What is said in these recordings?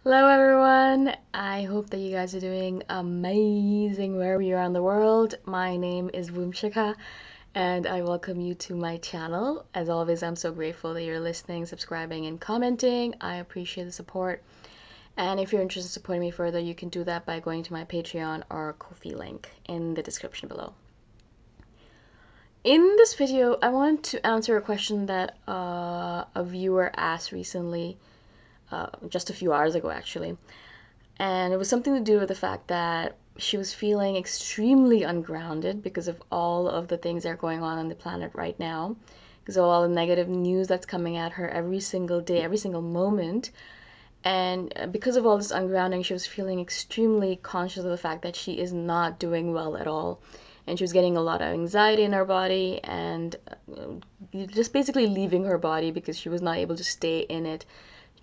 Hello everyone! I hope that you guys are doing amazing wherever you are in the world. My name is Shikha and I welcome you to my channel. As always, I'm so grateful that you're listening, subscribing, and commenting. I appreciate the support. And if you're interested in supporting me further, you can do that by going to my Patreon or Ko-fi link in the description below. In this video, I want to answer a question that a viewer asked recently, just a few hours ago actually. And it was something to do with the fact that she was feeling extremely ungrounded because of all of the things that are going on the planet right now, because of all the negative news that's coming at her every single day, every single moment. And because of all this ungrounding, she was feeling extremely conscious of the fact that she is not doing well at all. And she was getting a lot of anxiety in her body and just basically leaving her body because she was not able to stay in it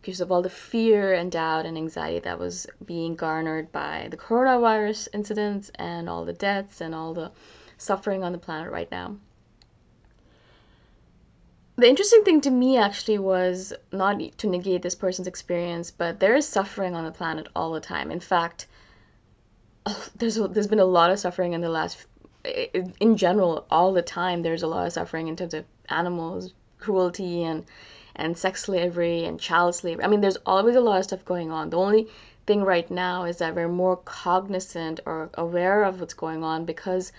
because of all the fear and doubt and anxiety that was being garnered by the coronavirus incidents and all the deaths and all the suffering on the planet right now. The interesting thing to me actually was not to negate this person's experience, but there is suffering on the planet all the time. In fact, there's been a lot of suffering in the last, in general, all the time. There's a lot of suffering in terms of animals, cruelty, and sex slavery and child slavery. I mean, there's always a lot of stuff going on. The only thing right now is that we're more cognizant or aware of what's going on because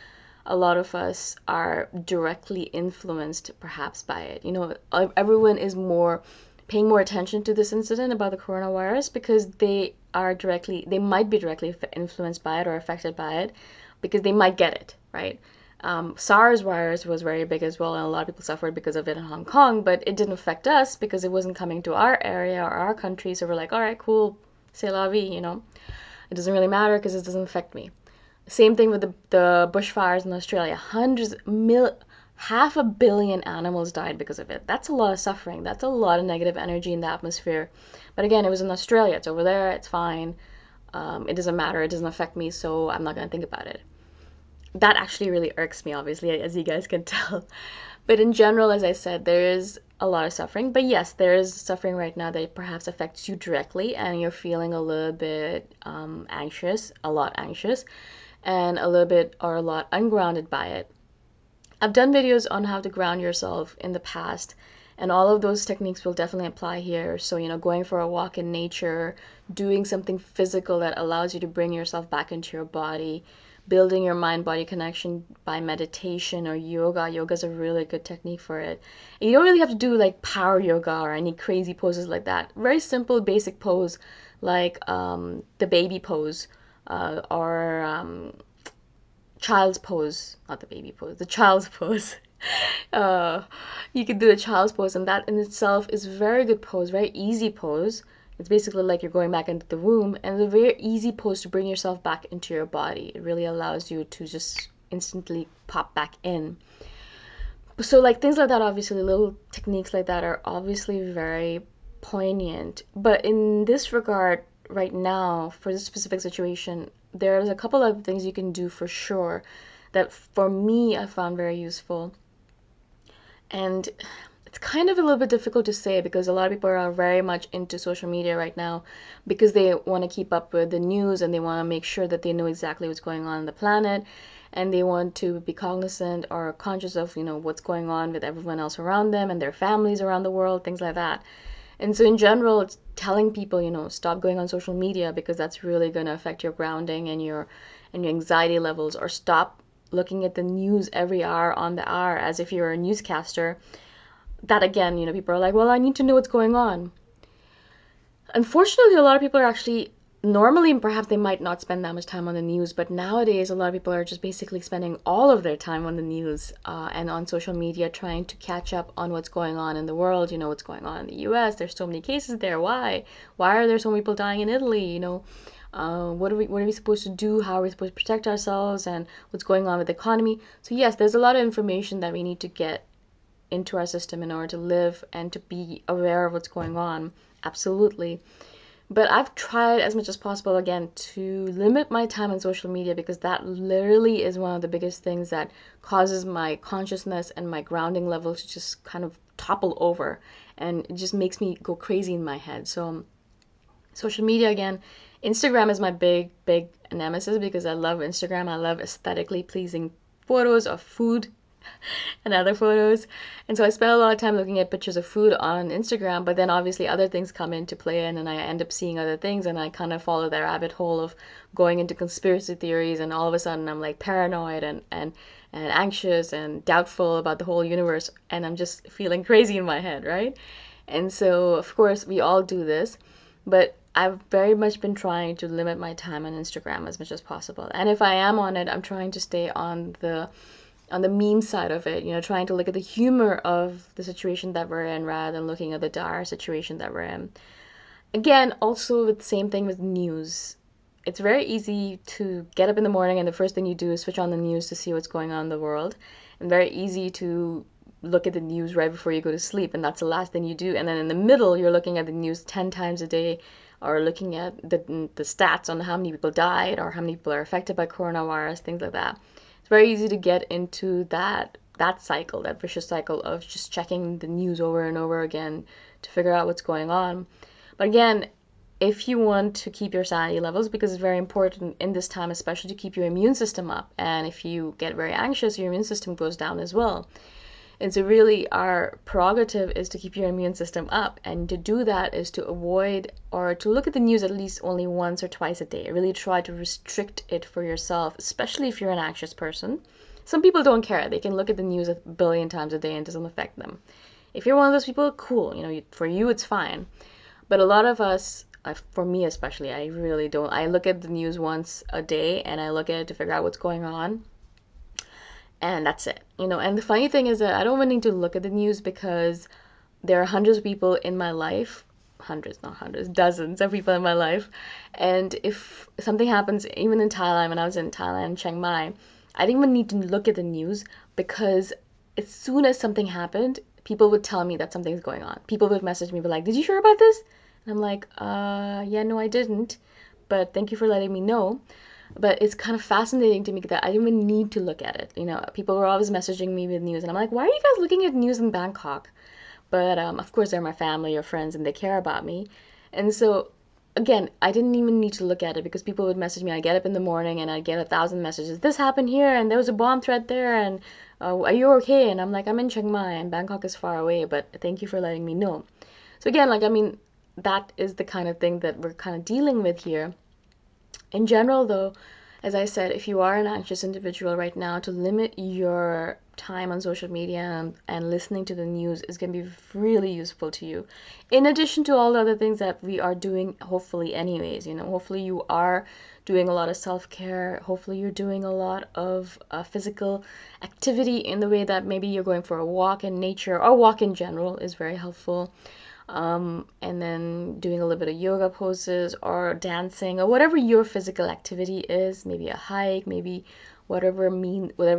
a lot of us are directly influenced perhaps by it. You know, everyone is more paying more attention to this incident about the coronavirus because they might be directly influenced by it or affected by it because they might get it, right? SARS virus was very big as well, and a lot of people suffered because of it in Hong Kong, but it didn't affect us because it wasn't coming to our area or our country, so we're like, all right, cool, c'est la vie, you know? It doesn't really matter because it doesn't affect me. Same thing with the bushfires in Australia. Half a billion animals died because of it. That's a lot of suffering. That's a lot of negative energy in the atmosphere. But again, it was in Australia. It's over there. It's fine. It doesn't matter. It doesn't affect me, so I'm not going to think about it. That actually really irks me, obviously, as you guys can tell. But in general, as I said, there is a lot of suffering. But yes, there is suffering right now that perhaps affects you directly, and you're feeling a little bit anxious, a lot anxious, and a little bit or a lot ungrounded by it. I've done videos on how to ground yourself in the past, and all of those techniques will definitely apply here. So, you know, going for a walk in nature, doing something physical that allows you to bring yourself back into your body, building your mind-body connection by meditation or yoga. Yoga is a really good technique for it. And you don't really have to do like power yoga or any crazy poses like that. Very simple, basic pose like the baby pose or child's pose, not the baby pose, the child's pose. You can do the child's pose, and that in itself is a very good pose, very easy pose. It's basically like you're going back into the womb, and it's a very easy pose to bring yourself back into your body. It really allows you to just instantly pop back in. So like things like that, obviously little techniques like that are obviously very poignant. But in this regard, right now, for this specific situation, there's a couple of things you can do for sure that for me I found very useful. And it's kind of a little bit difficult to say because a lot of people are very much into social media right now because they want to keep up with the news and they want to make sure that they know exactly what's going on the planet, and they want to be cognizant or conscious of, you know, what's going on with everyone else around them and their families around the world, things like that. And so in general, it's telling people, you know, stop going on social media because that's really going to affect your grounding and your anxiety levels, or stop looking at the news every hour on the hour as if you're a newscaster. That again, you know, people are like, well, I need to know what's going on. Unfortunately, a lot of people are actually, normally perhaps they might not spend that much time on the news, but nowadays a lot of people are just basically spending all of their time on the news and on social media trying to catch up on what's going on in the world. You know, what's going on in the US. There's so many cases there. Why are there so many people dying in Italy? You know, what are we supposed to do? How are we supposed to protect ourselves? And what's going on with the economy? So yes, there's a lot of information that we need to get into our system in order to live and to be aware of what's going on. Absolutely. But I've tried as much as possible, again, to limit my time on social media because that literally is one of the biggest things that causes my consciousness and my grounding level to just kind of topple over, and it just makes me go crazy in my head. So Social media again, Instagram is my big nemesis because I love Instagram. I love aesthetically pleasing photos of food and other photos. And so I spend a lot of time looking at pictures of food on Instagram, but then obviously other things come into play and then I end up seeing other things and I kind of follow that rabbit hole of going into conspiracy theories and all of a sudden I'm like paranoid and anxious and doubtful about the whole universe and I'm just feeling crazy in my head, right? And so of course we all do this, but I've very much been trying to limit my time on Instagram as much as possible. And if I am on it, I'm trying to stay on the meme side of it, trying to look at the humor of the situation that we're in rather than looking at the dire situation that we're in. Again, also the same thing with news. It's very easy to get up in the morning and the first thing you do is switch on the news to see what's going on in the world. And very easy to look at the news right before you go to sleep and that's the last thing you do. And then in the middle, you're looking at the news 10 times a day or looking at the stats on how many people died or how many people are affected by coronavirus, things like that. It's very easy to get into that cycle, that vicious cycle of just checking the news over and over again to figure out what's going on. But again, if you want to keep your sanity levels, because it's very important in this time, especially to keep your immune system up. And if you get very anxious, your immune system goes down as well. And so really our prerogative is to keep your immune system up. And to do that is to avoid or to look at the news at least only once or twice a day. Really try to restrict it for yourself, especially if you're an anxious person. Some people don't care. They can look at the news a billion times a day and it doesn't affect them. If you're one of those people, cool. For you, it's fine. But a lot of us, for me especially, I really don't. I look at the news once a day and I look at it to figure out what's going on and that's it. And the funny thing is that I don't even need to look at the news because there are hundreds of people in my life, hundreds, not hundreds, dozens of people in my life. And if something happens, even in Thailand, when I was in Thailand, Chiang Mai, I didn't even need to look at the news because as soon as something happened, people would tell me that something's going on. People would message me, be like, did you hear about this? And I'm like, yeah, no, I didn't. But thank you for letting me know. But it's kind of fascinating to me that I didn't even need to look at it. People were always messaging me with news, and I'm like, why are you guys looking at news in Bangkok? But of course, they're my family or friends, and they care about me. And so, again, I didn't even need to look at it because people would message me. I get up in the morning and I'd get 1,000 messages. This happened here, and there was a bomb threat there, and are you okay? And I'm like, I'm in Chiang Mai, and Bangkok is far away, but thank you for letting me know. So again, that is the kind of thing that we're kind of dealing with here. In general, though, as I said, if you are an anxious individual right now, to limit your time on social media and listening to the news is going to be really useful to you. In addition to all the other things that we are doing, hopefully, anyways, hopefully you are doing a lot of self-care. Hopefully you're doing a lot of physical activity in the way that maybe you're going for a walk in nature or walk in general is very helpful. And then doing a little bit of yoga poses or dancing or whatever your physical activity is, maybe a hike, maybe whatever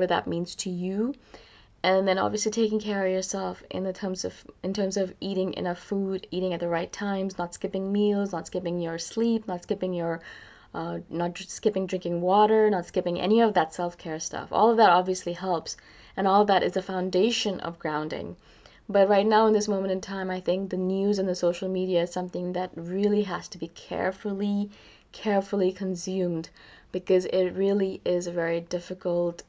that means to you. And then obviously taking care of yourself in terms of eating enough food, eating at the right times, not skipping meals, not skipping your sleep, not skipping drinking water, not skipping any of that self-care stuff. All of that obviously helps, and all of that is the foundation of grounding. But right now, in this moment in time, I think the news and the social media is something that really has to be carefully consumed because it really is a very difficult.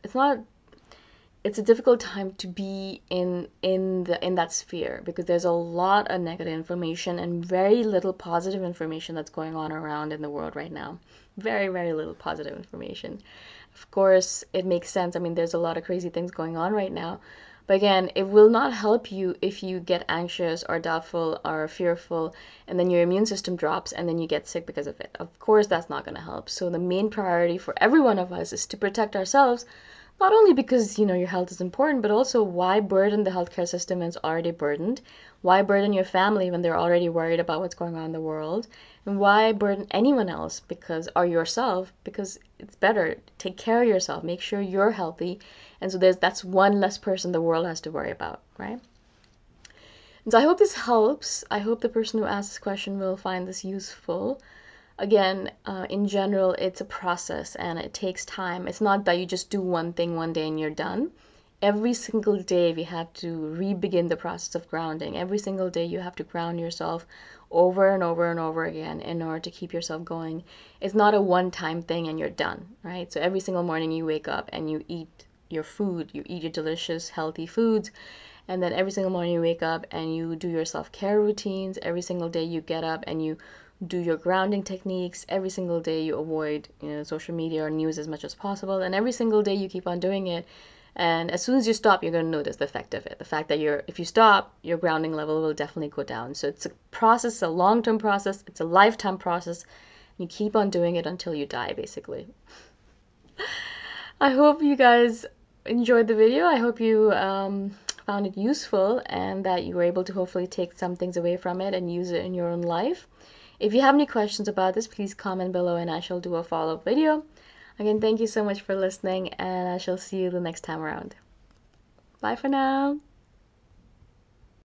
It's a difficult time to be in that sphere because there's a lot of negative information and very little positive information that's going on around in the world right now. Very, very little positive information. Of course, it makes sense. There's a lot of crazy things going on right now. But again, it will not help you if you get anxious or doubtful or fearful and then your immune system drops and then you get sick because of it. Of course, that's not going to help. So the main priority for every one of us is to protect ourselves, not only because, your health is important, but also why burden the healthcare system when it's already burdened? Why burden your family when they're already worried about what's going on in the world? And why burden anyone else or yourself? Because it's better. Take care of yourself. Make sure you're healthy. And so that's one less person the world has to worry about, right? And so I hope this helps. I hope the person who asked this question will find this useful. Again, in general, it's a process and it takes time. It's not that you just do one thing one day and you're done. Every single day we have to re-begin the process of grounding. Every single day you have to ground yourself over and over and over again in order to keep yourself going. It's not a one-time thing and you're done, right? So every single morning you wake up and you eat your food, you eat your delicious, healthy foods, and then every single morning you wake up and you do your self-care routines. Every single day you get up and you do your grounding techniques. Every single day you avoid, social media or news as much as possible. And every single day you keep on doing it. And as soon as you stop, you're going to notice the effect of it. The fact that if you stop, your grounding level will definitely go down. So it's a process, a long-term process. It's a lifetime process. You keep on doing it until you die, basically. I hope you guys enjoyed the video. I hope you found it useful and that you were able to hopefully take some things away from it and use it in your own life. If you have any questions about this, please comment below and I shall do a follow-up video. Again, thank you so much for listening and I shall see you the next time around. Bye for now.